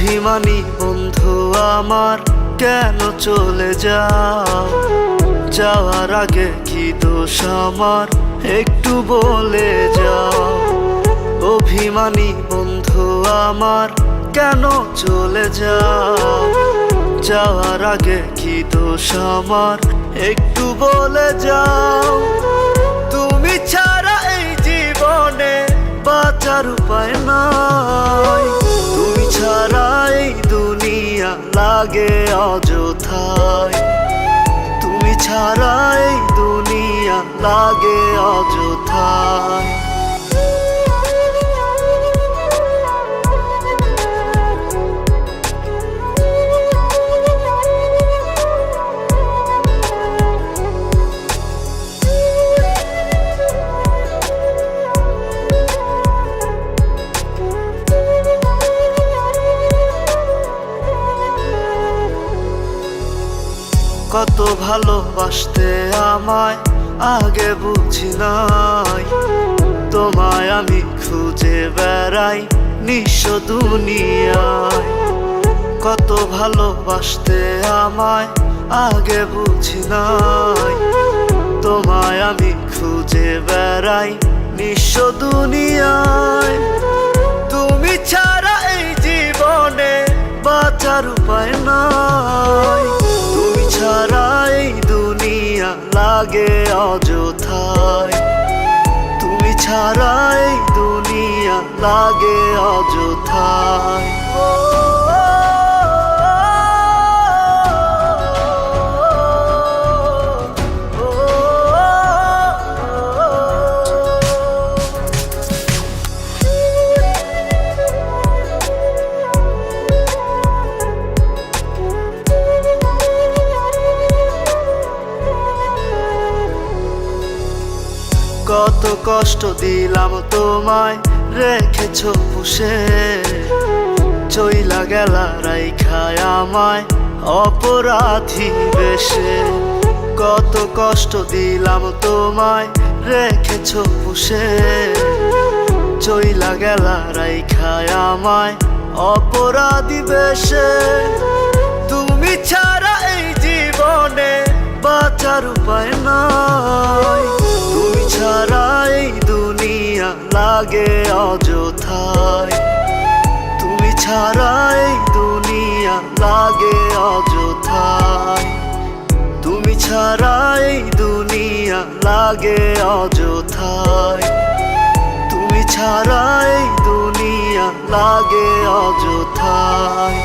অভিমানী বন্ধু আমার কেন চলে যাও? যাওয়ার আগে কি দোষ আমার একটু বলে যাও। অভিমানী বন্ধু আমার কেন চলে যাও? যাওয়ার আগে কি দোষ আমার একটু বলে যাও। তুমি ছাড়া এই জীবনে বাঁচার উপায় নাই। তুমি ছাড়া এই দুনিয়া লাগে অযথায়। তুমি ছাড়া এই দুনিয়া লাগে অযথায়। কত ভালোবাসতে আমায় আগে বুঝি নাই। তোমায় আমি খুঁজে বেড়াই নিঃস্ব দুনিয়ায়। কত ভালোবাসতে আমায় আগে বুঝি নাই। তোমায় আমি খুঁজে বেড়াই নিঃস্ব দুনিয়ায়। তুমি ছাড়া এই জীবনে বাঁচার উপায় নাই। তুমি ছাড়া এই দুনিয়া লাগে অযথায়। তুমি ছাড়া এই দুনিয়া লাগে অযথায়। কত কষ্ট দিলাম তোমায় রেখেছো পুষে। চইলা গেলা রাইখায় আমায় অপরাধী বেশে। কত কষ্ট দিলাম তোমায় রেখেছো পুষে। চইলা গেলা রাইখায় আমায় অপরাধী বেশে। তুমি ছাড়া এই জীবনে বাঁচার উপায় নাই। তুমি ছাড়া এই দুনিয়া লাগে অযথায়। তুমি ছাড়া এই দুনিয়া লাগে অযথায়। তুমি ছাড়া এই দুনিয়া লাগে অযথায়। তুমি ছাড়া এই দুনিয়া লাগে অযথায়।